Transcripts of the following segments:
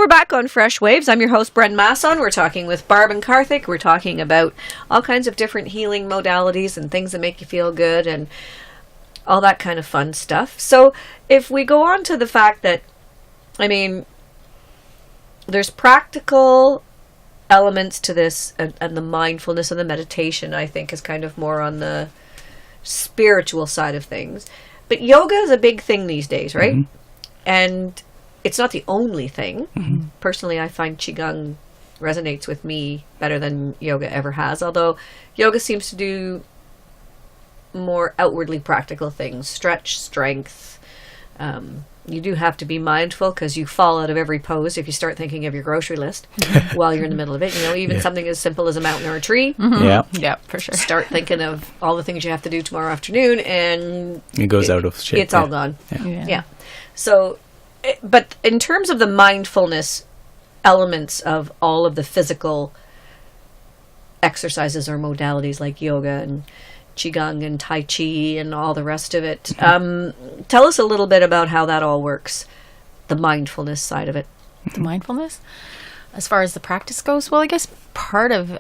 we're back on Fresh Waves. I'm your host, Bren Masson. We're talking with Barbara and Karthik. We're talking about all kinds of different healing modalities and things that make you feel good and all that kind of fun stuff. So if we go on to the fact that, I mean, there's practical elements to this, and the mindfulness and the meditation, I think, is kind of more on the spiritual side of things. But yoga is a big thing these days, right? Mm-hmm. And it's not the only thing. Mm-hmm. Personally, I find Qigong resonates with me better than yoga ever has, although yoga seems to do more outwardly practical things, stretch, strength. You do have to be mindful because you fall out of every pose if you start thinking of your grocery list while you're in the middle of it. You know, even something as simple as a mountain or a tree. Mm-hmm. Yeah, for sure. Start thinking of all the things you have to do tomorrow afternoon, and it goes out of shape. It's all gone. Yeah. So, but in terms of the mindfulness elements of all of the physical exercises or modalities like yoga and Qigong and Tai Chi and all the rest of it. Tell us a little bit about how that all works, the mindfulness side of it. The mindfulness? As far as the practice goes, well, I guess part of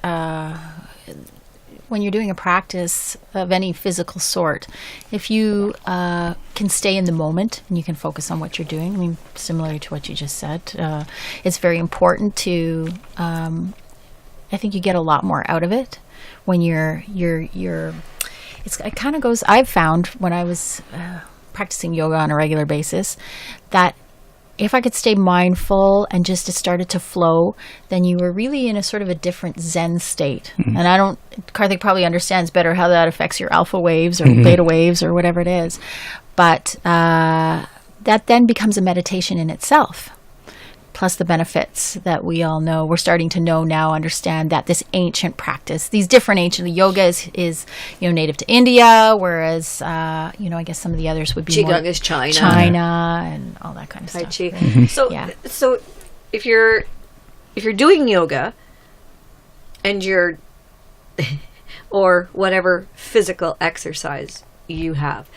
when you're doing a practice of any physical sort, if you can stay in the moment and you can focus on what you're doing, I mean, similar to what you just said, it's very important to, I think you get a lot more out of it when you're it kind of goes, I've found when I was practicing yoga on a regular basis, that if I could stay mindful and just it started to flow, then you were really in a sort of a different Zen state. Mm-hmm. And Karthik probably understands better how that affects your alpha waves or beta waves or whatever it is. But that then becomes a meditation in itself. Plus the benefits that we all know, we're starting to know now, understand that this ancient practice, these different ancient yoga is native to India, whereas I guess some of the others would be Qigong more is China and all that kind of Tai stuff. Chi. Mm-hmm. So if you're doing yoga and you're or whatever physical exercise you have,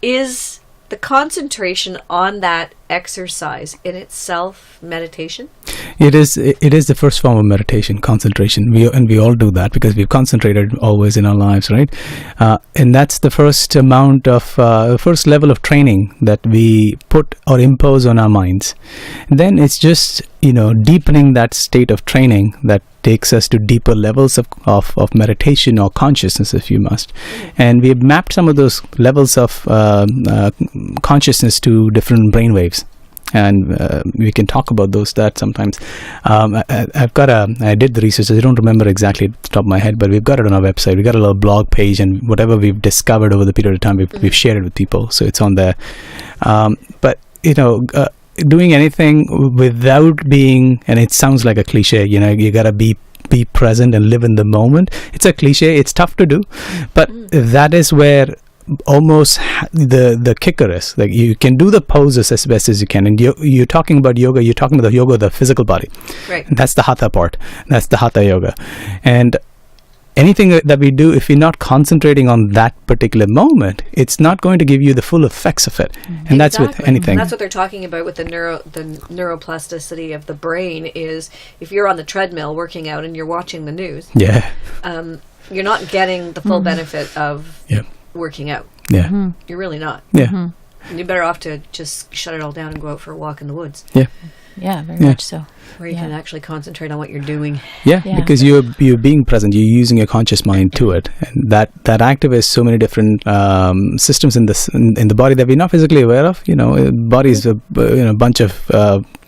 is the concentration on that exercise in itself meditation? It is the first form of meditation, concentration. We all do that because we've concentrated always in our lives, right? And that's the first first level of training that we put or impose on our minds. And then it's just, deepening that state of training that takes us to deeper levels of meditation or consciousness, if you must. And we've mapped some of those levels of consciousness to different brain waves. And we can talk about that sometimes. I did the research. I don't remember exactly at the top of my head, but we've got it on our website. We've got a little blog page, and whatever we've discovered over the period of time, we've shared it with people. So it's on there. But, doing anything without being, and it sounds like a cliche, you got to be present and live in the moment. It's a cliche. It's tough to do. But that is where almost the kicker is. Like, you can do the poses as best as you can, and you're talking about yoga, you're talking about the yoga of the physical body, right? And that's the hatha part. That's the hatha yoga. And anything that we do, if you're not concentrating on that particular moment, it's not going to give you the full effects of it. And that's with anything. That's what they're talking about with the neuroplasticity of the brain, is if you're on the treadmill working out and you're watching the news, you're not getting the full benefit of working out. Yeah. You're really not. Yeah. And you're better off to just shut it all down and go out for a walk in the woods. Yeah. Yeah, very much so. Where you can actually concentrate on what you're doing. Yeah, because you're being present. You're using your conscious mind to it, and that activates so many different systems in the body that we're not physically aware of. Body is a bunch of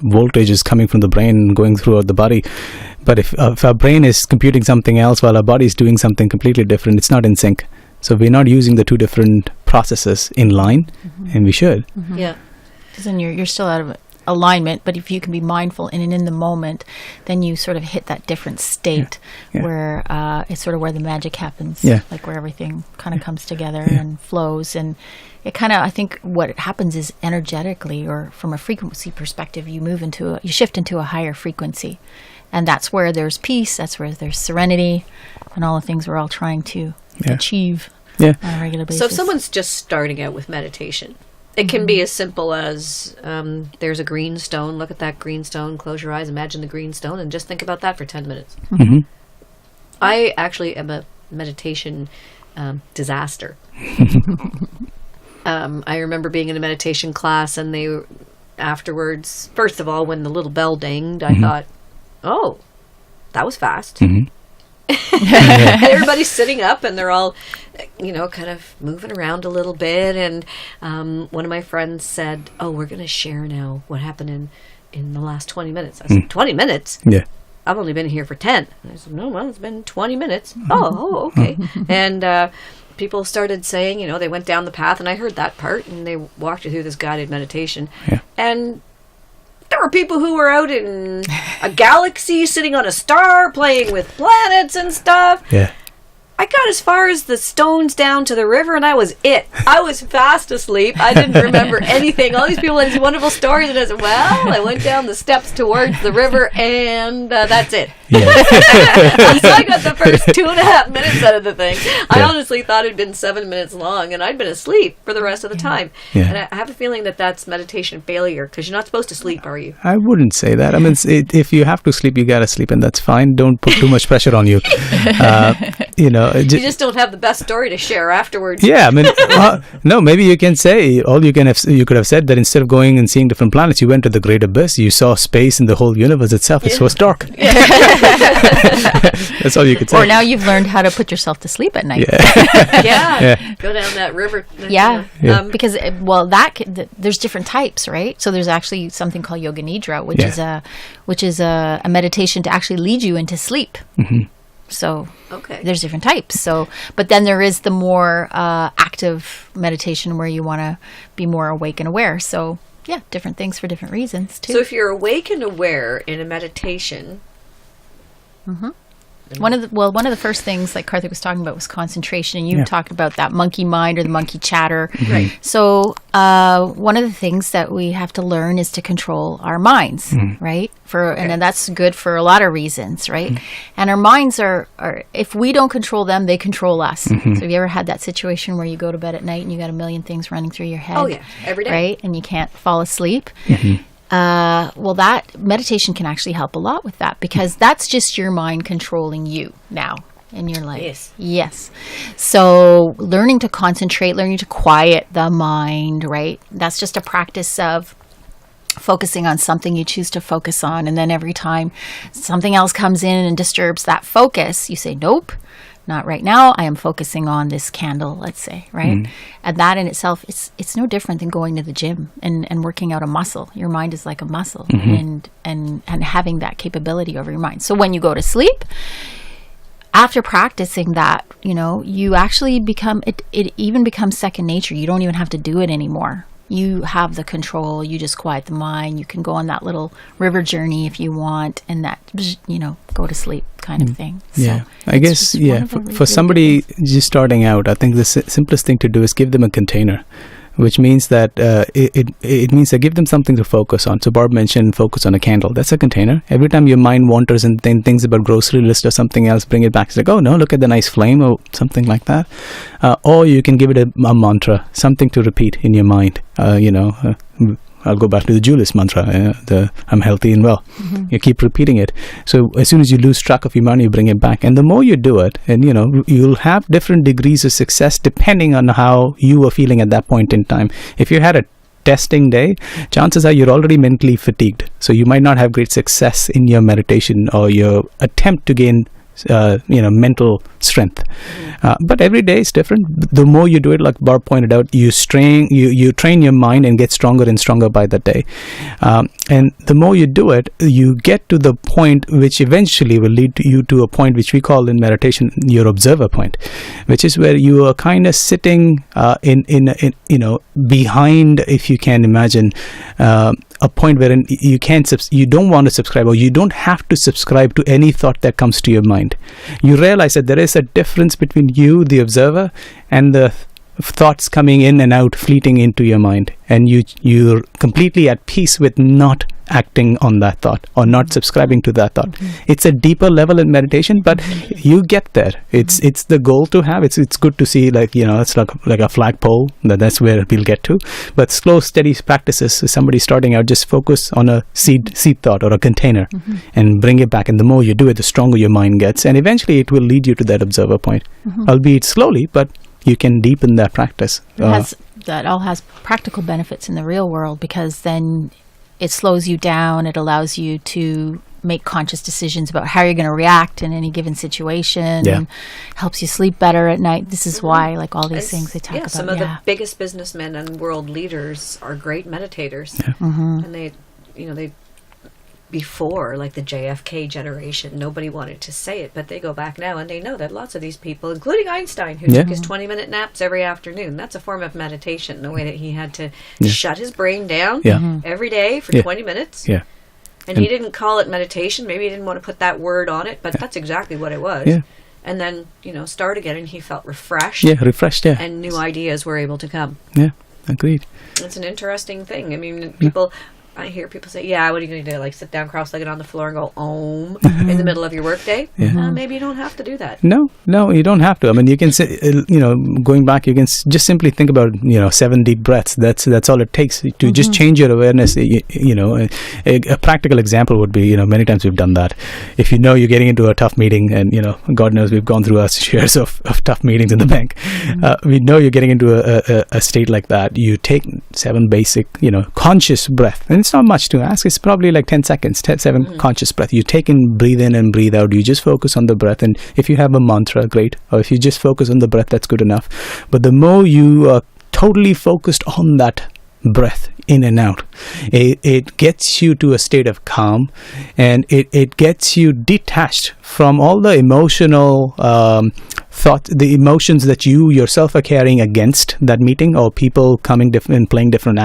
voltages coming from the brain and going throughout the body. But if our brain is computing something else while our body is doing something completely different, it's not in sync. So we're not using the two different processes in line, and we should. Mm-hmm. Yeah, because then you're still out of alignment, but if you can be mindful and in the moment, then you sort of hit that different state where it's sort of where the magic happens, like where everything kind of comes together and flows. And it kind of, I think what happens is energetically, or from a frequency perspective, you shift into a higher frequency, and that's where there's peace, that's where there's serenity, and all the things we're all trying to achieve on a regular basis. So if someone's just starting out with meditation, It can be as simple as there's a green stone. Look at that green stone. Close your eyes. Imagine the green stone, and just think about that for 10 minutes. Mm-hmm. I actually am a meditation disaster. I remember being in a meditation class, and they afterwards, first of all, when the little bell dinged, I thought, oh, that was fast. Mm-hmm. Everybody's sitting up, and they're all, kind of moving around a little bit. And one of my friends said, oh, we're going to share now what happened in the last 20 minutes. I said, 20 minutes? Yeah. I've only been here for 10. And I said, no, well, it's been 20 minutes. Oh, okay. And people started saying, they went down the path, and I heard that part, and they walked you through this guided meditation. Yeah. And there were people who were out in a galaxy, sitting on a star, playing with planets and stuff. Yeah. I got as far as the stones down to the river, and that was it. I was fast asleep. I didn't remember anything. All these people had these wonderful stories, and I said, well, I went down the steps towards the river, and that's it. Yeah. So I got the first 2.5 minutes out of the thing. I honestly thought it had been 7 minutes long, and I'd been asleep for the rest of the time. Yeah. And I have a feeling that that's meditation failure, because you're not supposed to sleep, are you? I wouldn't say that. I mean, if you have to sleep, you gotta sleep, and that's fine. Don't put too much pressure on you. You just don't have the best story to share afterwards. Yeah, I mean, no. Maybe you can say you could have said that instead of going and seeing different planets, you went to the great abyss. You saw space and the whole universe itself. It was dark. That's all you could say. Or now you've learned how to put yourself to sleep at night. Yeah. Go down that river. Yeah. Because there's different types, right? So there's actually something called Yoga Nidra, which is a meditation to actually lead you into sleep. Mm-hmm. So there's different types. So, but then there is the more active meditation where you want to be more awake and aware. So yeah, different things for different reasons too. So if you're awake and aware in a meditation. Mm-hmm. One of the first things, like Karthik was talking about, was concentration, and you talked about that monkey mind or the monkey chatter. Right. So one of the things that we have to learn is to control our minds, right? And that's good for a lot of reasons, right? And our minds are if we don't control them, they control us. So have you ever had that situation where you go to bed at night and you got a million things running through your head? Oh yeah, every day. Right, and you can't fall asleep. Well, that meditation can actually help a lot with that, because that's just your mind controlling you now in your life. Yes. So learning to concentrate, learning to quiet the mind, right? That's just a practice of focusing on something you choose to focus on. And then every time something else comes in and disturbs that focus, you say, nope. Not right now. I am focusing on this candle, let's say, right? And that in itself, it's no different than going to the gym and working out a muscle. Your mind is like a muscle, and having that capability over your mind. So when you go to sleep, after practicing that, you actually become, it even becomes second nature. You don't even have to do it anymore. You have the control. You just quiet the mind. You can go on that little river journey if you want, and that, go to sleep kind of thing. Yeah. So I guess, for somebody just starting out, I think the simplest thing to do is give them a container, which means that it means that give them something to focus on. So Barb mentioned focus on a candle. That's a container. Every time your mind wanders and thinks about grocery list or something else, bring it back. It's like, oh no, look at the nice flame or something like that. Or you can give it a mantra, something to repeat in your mind. I'll go back to the Julius mantra, the I'm healthy and well. You keep repeating it. So as soon as you lose track of your mind, you bring it back. And the more you do it, and you'll have different degrees of success depending on how you are feeling at that point in time. If you had a testing day, chances are you're already mentally fatigued. So you might not have great success in your meditation or your attempt to gain mental strength. But every day is different. The more you do it, like Barb pointed out, you train your mind and get stronger and stronger by the day. And the more you do it, you get to the point which eventually will lead you to a point which we call in meditation your observer point, which is where you are kind of sitting in behind, if you can imagine, a point wherein you don't want to subscribe, or you don't have to subscribe to any thought that comes to your mind. You realize that there is a difference between you, the observer, and the thought that comes to your mind. And the more you do it, you get to the point which eventually will lead you to a point where you are kind of sitting in behind, if you can imagine, a point wherein you don't want to subscribe, or you don't have to subscribe to any thought that comes to your mind. You realize that there is a difference between you, the observer, and the thoughts coming in and out, fleeting into your mind, and you're completely at peace with not acting on that thought or not subscribing to that thought. It's a deeper level in meditation, but you get there. It's the goal to have. It's good to see, like, it's like a flagpole, that's where we'll get to. But slow, steady practices. Somebody starting out, just focus on a seed thought or a container and bring it back. And the more you do it, the stronger your mind gets, and eventually it will lead you to that observer point, albeit slowly, but you can deepen that practice. That all has practical benefits in the real world, because then it slows you down. It allows you to make conscious decisions about how you're going to react in any given situation. Yeah. And helps you sleep better at night. This is why, like, all these things they talk about. Some of the biggest businessmen and world leaders are great meditators. Yeah. And they before, like the JFK generation, nobody wanted to say it, but they go back now and they know that lots of these people, including Einstein, who took his 20-minute naps every afternoon, that's a form of meditation, the way that he had to shut his brain down every day for 20 minutes. Yeah. And he didn't call it meditation. Maybe he didn't want to put that word on it, but that's exactly what it was. Yeah. And then, start again, and he felt refreshed. Yeah, refreshed, yeah. And new ideas were able to come. Yeah, agreed. It's an interesting thing. I mean, I hear people say, what are you going to do? Like, sit down cross-legged on the floor and go, Om, in the middle of your workday? Yeah. Maybe you don't have to do that. No, you don't have to. I mean, you can say, going back, you can just simply think about, 7 deep breaths. That's all it takes to just change your awareness. A practical example would be, many times we've done that. If you're getting into a tough meeting, and, God knows we've gone through our shares of tough meetings in the bank. We know you're getting into a state like that. You take 7 basic, conscious breath. And it's not much to ask. It's probably like 10 seconds, 7 conscious breath. You take in, breathe in and breathe out. You just focus on the breath. And if you have a mantra, great. Or if you just focus on the breath, that's good enough. But the more you are totally focused on that breath in and out, it gets you to a state of calm, and it gets you detached from all the emotional thought, the emotions that you yourself are carrying against that meeting, or people coming and playing different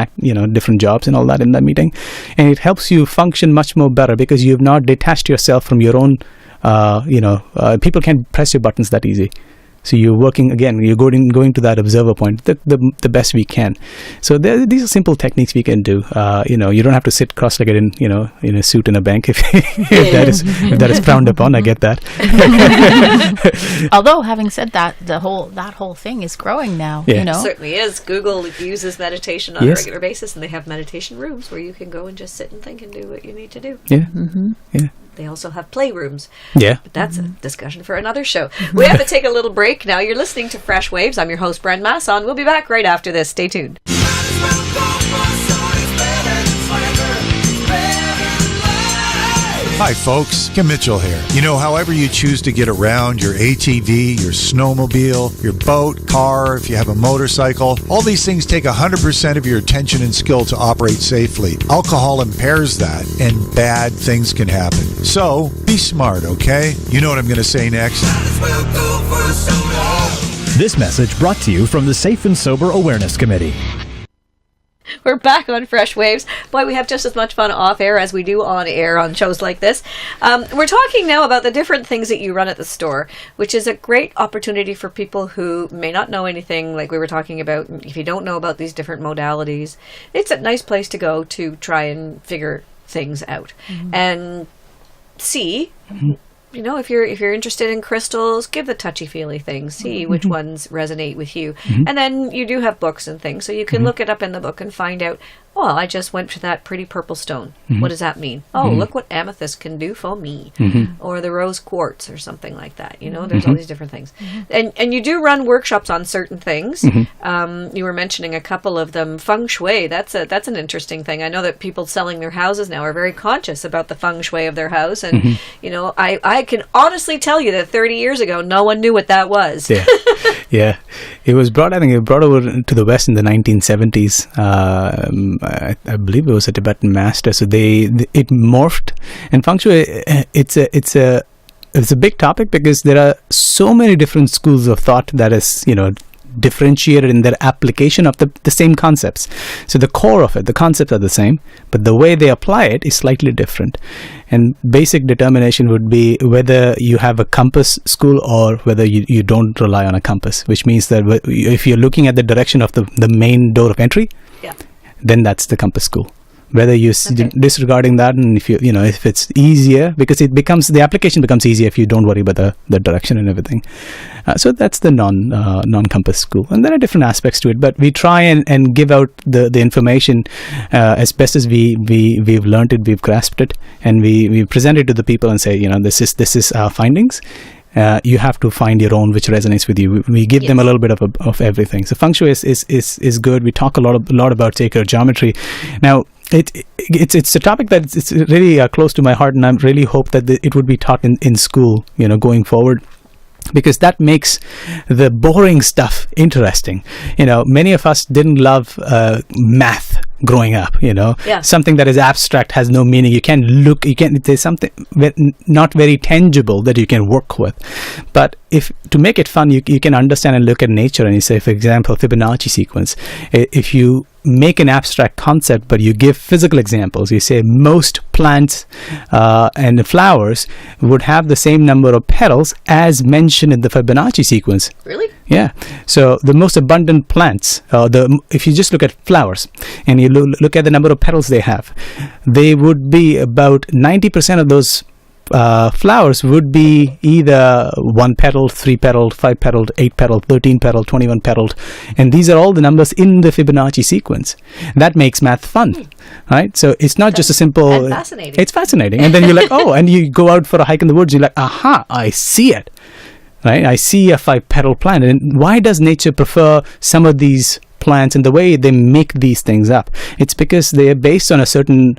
different jobs and all that in that meeting. And it helps you function much more better, because you have not detached yourself from your own people can't press your buttons that easy. So you're working, again, you're going to that observer point the best we can. So these are simple techniques we can do. You don't have to sit cross-legged in a suit in a bank if that is frowned upon. I get that. Although, having said that, that whole thing is growing now. Yeah. It certainly is. Google uses meditation on a regular basis, and they have meditation rooms where you can go and just sit and think and do what you need to do. Yeah. Yeah. They also have playrooms. Yeah. But that's a discussion for another show. We have to take a little break now. You're listening to Fresh Waves. I'm your host, Bren Masson. We'll be back right after this. Stay tuned. Hi folks, Kim Mitchell here. However you choose to get around, your ATV, your snowmobile, your boat, car, if you have a motorcycle, all these things take 100% of your attention and skill to operate safely. Alcohol impairs that, and bad things can happen. So, be smart, okay? You know what I'm going to say next. This message brought to you from the Safe and Sober Awareness Committee. We're back on Fresh Waves. Boy, we have just as much fun off air as we do on air on shows like this. We're talking now about the different things that you run at the store, which is a great opportunity for people who may not know anything, like we were talking about. If you don't know about these different modalities, it's a nice place to go to try and figure things out and see. If you're interested in crystals, give the touchy-feely things, see which ones resonate with you. And then you do have books and things, so you can look it up in the book and find out, I just went for that pretty purple stone. What does that mean? Look what amethyst can do for me. Or the rose quartz or something like that. There's all these different things. And you do run workshops on certain things. You were mentioning a couple of them. Feng shui, that's an interesting thing. I know that people selling their houses now are very conscious about the feng shui of their house. And, I can honestly tell you that 30 years ago, no one knew what that was. Yeah. Yeah. It was brought over to the West in the 1970s. I believe it was a Tibetan master. So it morphed, and feng shui, it's a big topic, because there are so many different schools of thought that is differentiated in their application of the same concepts. So the core of it, the concepts are the same, but the way they apply it is slightly different. And basic determination would be whether you have a compass school or whether you don't rely on a compass, which means that if you're looking at the direction of the main door of entry, then that's the compass school. Whether you're disregarding that, and if it's easier, because the application becomes easier if you don't worry about the direction and everything. So that's the non-compass school. And there are different aspects to it, but we try and give out the information as best as we've learned it, we've grasped it, and we present it to the people and say, this is our findings. You have to find your own which resonates with you. We give them a little bit of everything. So feng shui is good. We talk a lot about sacred geometry. Now, it's a topic that it's really close to my heart, and I really hope that it would be taught in school, going forward, because that makes the boring stuff interesting. Many of us didn't love math growing up. Something that is abstract, has no meaning. There's something not very tangible that you can work with. But to make it fun, you can understand and look at nature, and you say, for example, Fibonacci sequence. If you make an abstract concept, but you give physical examples, you say most plants and flowers would have the same number of petals as mentioned in the Fibonacci sequence. Really? Yeah. So the most abundant plants, if you just look at flowers and you look at the number of petals they have, they would be about 90% of those flowers would be either 1 petal, 3 petaled, 5 petaled, 8 petaled, 13 petaled, 21 petaled, and these are all the numbers in the Fibonacci sequence. That makes math fun, right? So it's not just a simple. And fascinating. It's fascinating, and then you're like, oh, and you go out for a hike in the woods. You're like, aha, I see it, right? I see a 5-petal plant, and why does nature prefer some of these plants and the way they make these things up? It's because they are based on a certain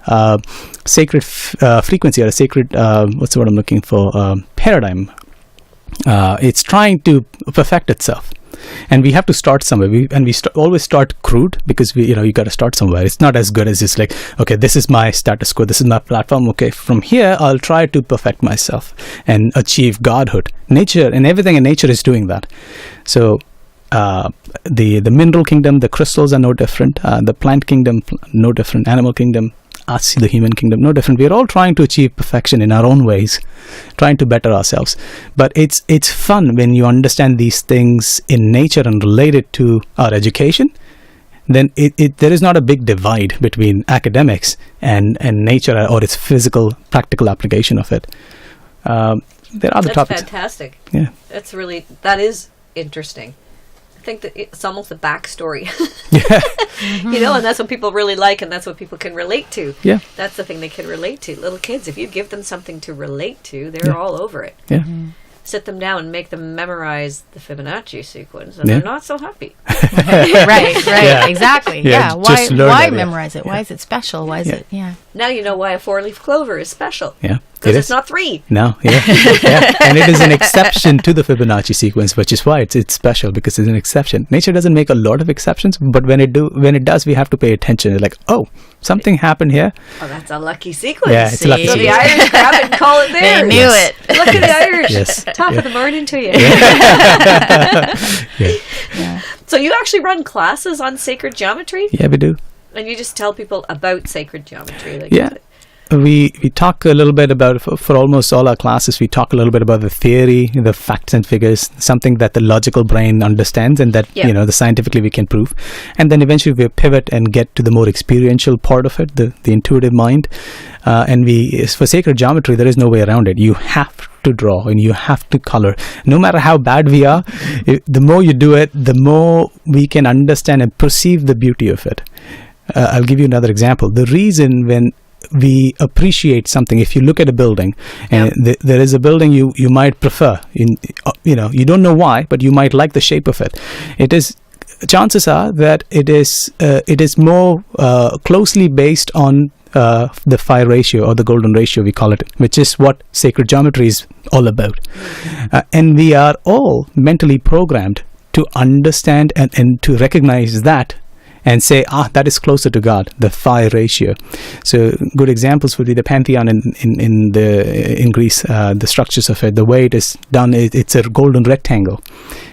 sacred frequency, or a sacred what's the word I'm looking for, paradigm. It's trying to perfect itself, and we have to start somewhere. We always start crude, because you got to start somewhere. It's not as good as just like, okay, this is my status quo, this is my platform, okay, from here I'll try to perfect myself and achieve godhood. Nature and everything in nature is doing that. So the mineral kingdom, the crystals are no different. The plant kingdom, no different. Animal kingdom, us, the human kingdom, no different. We're all trying to achieve perfection in our own ways, trying to better ourselves. But it's fun when you understand these things in nature and relate it to our education. Then there is not a big divide between academics and nature, or its physical, practical application of it. There are other topics. That's fantastic. Yeah, that is interesting. I think that it's almost a backstory, yeah. and that's what people really like, and that's what people can relate to. Yeah, that's the thing they can relate to. Little kids, if you give them something to relate to, they're all over it. Yeah. Sit them down and make them memorize the Fibonacci sequence, and they're not so happy. right, Yeah. Exactly. Yeah, Why memorize it? Why is it special? Why is it? Yeah. Now you know why a 4-leaf clover is special. Yeah. Because it's not 3. No, yeah. Yeah. And it is an exception to the Fibonacci sequence, which is why it's special, because it's an exception. Nature doesn't make a lot of exceptions, but when it does, we have to pay attention. It's like, oh, something happened here. Oh, that's a lucky sequence. Yeah, it's a lucky so sequence. the Irish grab it and call it theirs. They knew it. Look at the Irish. Yes. Top of the morning to you. Yeah. So you actually run classes on sacred geometry? Yeah, we do. And you just tell people about sacred geometry? Yeah. We talk a little bit about, for almost all our classes, we talk a little bit about the theory, the facts and figures, something that the logical brain understands and that, the scientifically we can prove. And then eventually we pivot and get to the more experiential part of it, the intuitive mind. And for sacred geometry, there is no way around it. You have to draw and you have to color. No matter how bad we are, the more you do it, the more we can understand and perceive the beauty of it. I'll give you another example. The reason when we appreciate something, if you look at a building and there is a building you might prefer, you don't know why, but you might like the shape of it. Chances are that it is more closely based on the phi ratio, or the golden ratio we call it, which is what sacred geometry is all about. And we are all mentally programmed to understand and to recognize that and say, that is closer to God, the phi ratio. So good examples would be the Pantheon in Greece, the structures of it, the way it is done, it's a golden rectangle.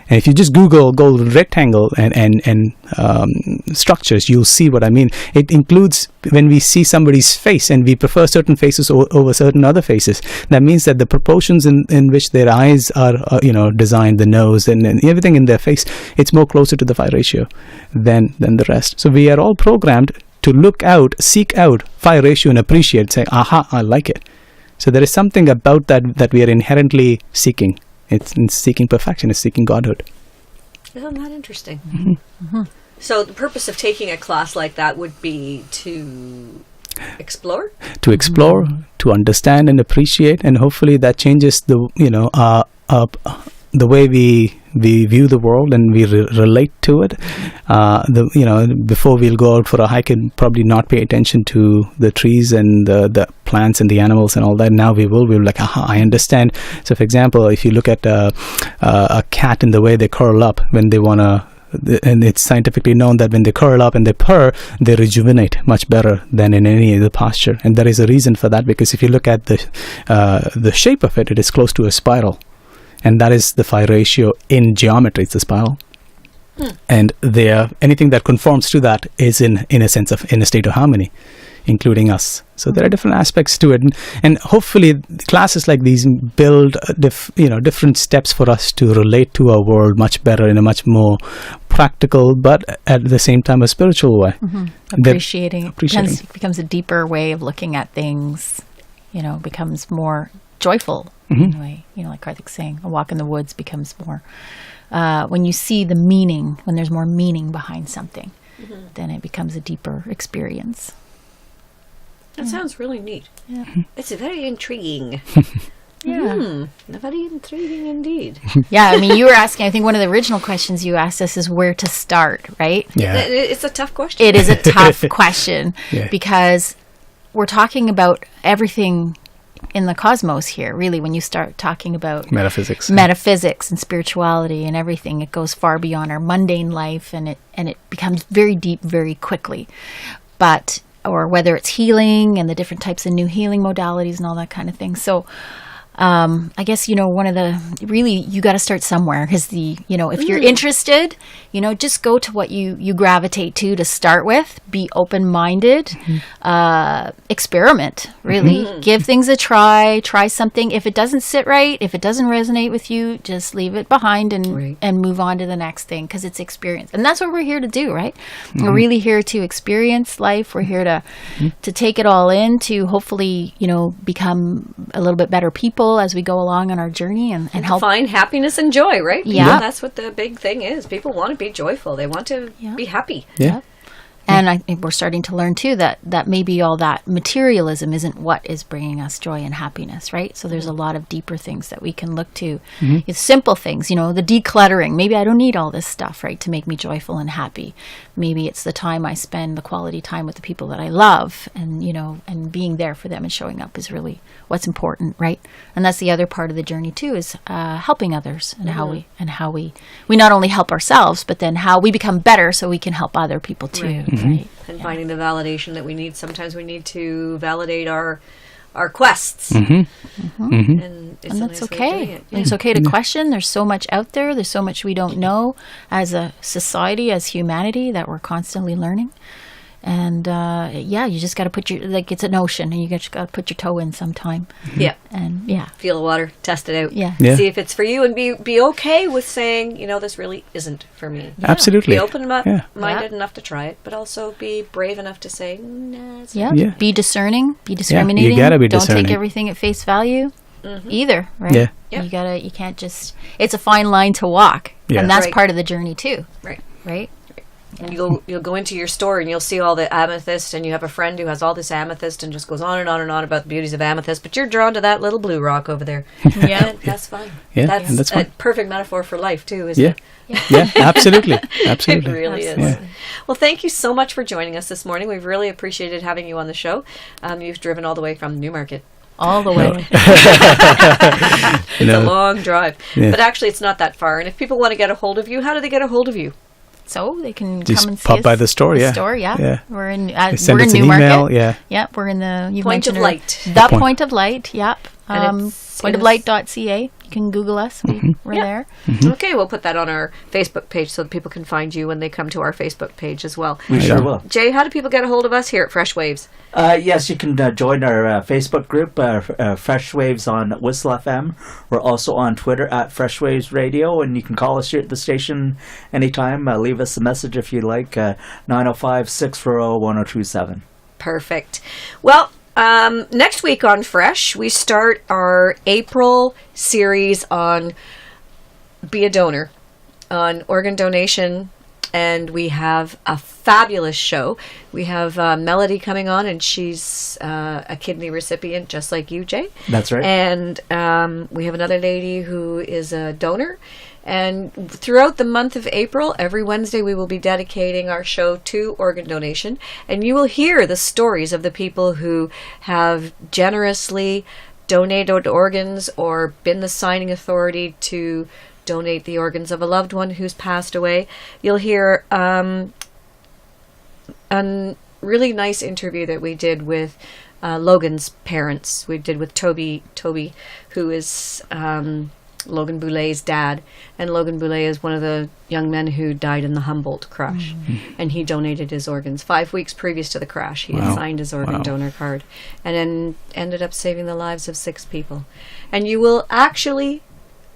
And if you just Google golden rectangle and structures, you'll see what I mean. It includes when we see somebody's face and we prefer certain faces over certain other faces. That means that the proportions in which their eyes are, designed, the nose and everything in their face, it's more closer to the phi ratio than the rest. So we are all programmed to seek out phi ratio and appreciate, say, aha, I like it. So there is something about that we are inherently seeking. It's seeking perfection. It's seeking godhood. Isn't that interesting? So the purpose of taking a class like that would be to explore? To explore, to understand and appreciate, and hopefully that changes the way we view the world and we relate to it. Before we'll go out for a hike and probably not pay attention to the trees and the plants and the animals and all that. Now we'll be like, aha, I understand. So for example, if you look at a cat and the way they curl up when they want to, and it's scientifically known that when they curl up and they purr, they rejuvenate much better than in any other posture. And there is a reason for that, because if you look at the shape of it, it is close to a spiral. And that is the phi ratio in geometry. It's a spiral. And anything that conforms to that is in a state of harmony, including us. So there are different aspects to it. And hopefully classes like these build different steps for us to relate to our world much better in a much more practical, but at the same time a spiritual way. Appreciating. It becomes a deeper way of looking at things, becomes more joyful in a way. Like Karthik's saying, a walk in the woods becomes more, when you see the meaning, when there's more meaning behind something, then it becomes a deeper experience. That sounds really neat. Yeah. It's very intriguing. Yeah. Very intriguing indeed. Yeah, I mean, you were asking, I think one of the original questions you asked us is where to start, right? Yeah. It's a tough question. It is a tough question Yeah. because we're talking about everything in the cosmos here, really. When you start talking about Metaphysics and spirituality and everything, it goes far beyond our mundane life, and it becomes very deep very quickly. Or whether it's healing and the different types of new healing modalities and all that kind of thing. So I guess, one of you got to start somewhere, because if you're interested, just go to what you gravitate to start with. Be open-minded, experiment, really. Give things a try something. If it doesn't sit right, if it doesn't resonate with you, just leave it behind and move on to the next thing, because it's experience. And that's what we're here to do, right? We're really here to experience life. We're here to take it all in, to hopefully, become a little bit better people as we go along on our journey and help find happiness and joy, right? Yeah. That's what the big thing is. People want to be joyful. They want to be happy. Yeah. And I think we're starting to learn too that maybe all that materialism isn't what is bringing us joy and happiness, right? So there's a lot of deeper things that we can look to. It's simple things, the decluttering. Maybe I don't need all this stuff, right, to make me joyful and happy. Maybe it's the time I spend, the quality time with the people that I love, and and being there for them and showing up is really what's important, right? And that's the other part of the journey too, is helping others, and how we not only help ourselves, but then how we become better so we can help other people too. Right. And finding the validation that we need. Sometimes we need to validate our quests. And that's that's okay. And it's okay to question. There's so much out there. There's so much we don't know as a society, as humanity, that we're constantly learning. And you just got to put it's an ocean, and you just got to put your toe in sometime. Yeah. And feel the water, test it out. Yeah. See if it's for you, and be okay with saying, this really isn't for me. Yeah. Absolutely. Be open-minded enough to try it, but also be brave enough to say, nah, it's not. Yeah. Be discerning. Be discriminating. You gotta be Don't discerning. take everything at face value either, right? Yeah. You can't just, it's a fine line to walk. Yeah. And that's Right. part of the journey too. Right. Right? And you'll go into your store and you'll see all the amethyst, and you have a friend who has all this amethyst and just goes on and on and on about the beauties of amethyst, but you're drawn to that little blue rock over there. Yeah. That's fine. Yeah, That's, and that's a fine. perfect metaphor for life too, isn't it? Yeah, absolutely. It Absolutely. really is. Yeah. Well, thank you so much for joining us this morning. We've really appreciated having you on the show. You've driven all the way from Newmarket. All the way. It's a long drive. Yeah. But actually, it's not that far. And if people want to get a hold of you, how do they get a hold of you? So they can Just come and see pop us. by the store, yeah. Yeah. We're in Send we're in us an Newmarket. email, yeah. Yep, we're in the Point of Light. The Point of Light, yep. And it's Pointoflight.ca. You can Google us. We're there. Okay, we'll put that on our Facebook page so that people can find you when they come to our Facebook page as well. We sure will. Jay, how do people get a hold of us here at Freshwaves? Yes, you can join our Facebook group, Freshwaves on Whistle FM. We're also on Twitter at Freshwaves Radio, and you can call us here at the station anytime. Leave us a message if you like, 905-640-1027. Perfect. Well, next week on Fresh, we start our April series on Be a Donor, on organ donation, and we have a fabulous show. We have Melody coming on, and she's a kidney recipient just like you, Jay. That's right. And we have another lady who is a donor. And throughout the month of April, every Wednesday, we will be dedicating our show to organ donation. And you will hear the stories of the people who have generously donated organs or been the signing authority to donate the organs of a loved one who's passed away. You'll hear a really nice interview that we did with Logan's parents. We did with Toby, who is Logan Boulet's dad. And Logan Boulet is one of the young men who died in the Humboldt crash. And he donated his organs 5 weeks previous to the crash. He had signed his organ donor card and then ended up saving the lives of 6 people. And you will actually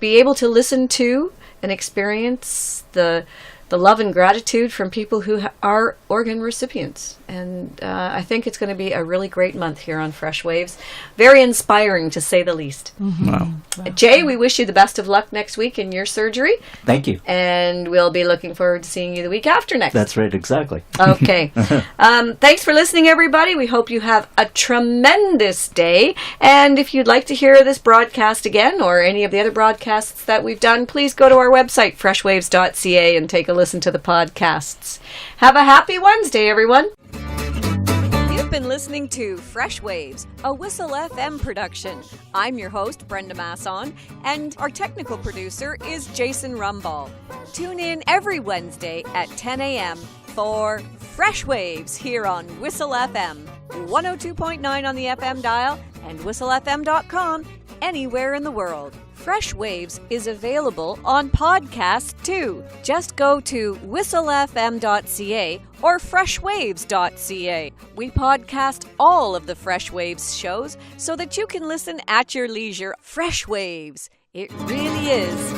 be able to listen to and experience the love and gratitude from people who are organ recipients. And I think it's going to be a really great month here on Fresh Waves. Very inspiring, to say the least. Wow. Jay, we wish you the best of luck next week in your surgery. Thank you. And we'll be looking forward to seeing you the week after next. That's right, exactly. Okay. Thanks for listening, everybody. We hope you have a tremendous day. And if you'd like to hear this broadcast again or any of the other broadcasts that we've done, please go to our website, freshwaves.ca, and take a listen to the podcasts. Have a happy Wednesday, everyone. You've been listening to Fresh Waves, a Whistle FM production. I'm your host, Bren Masson, and our technical producer is Jason Rumball. Tune in every Wednesday at 10 a.m. for Fresh Waves here on Whistle FM, 102.9 on the FM dial and whistlefm.com anywhere in the world. Fresh Waves is available on podcast too. Just go to whistlefm.ca or freshwaves.ca. We podcast all of the Fresh Waves shows so that you can listen at your leisure. Fresh Waves. It really is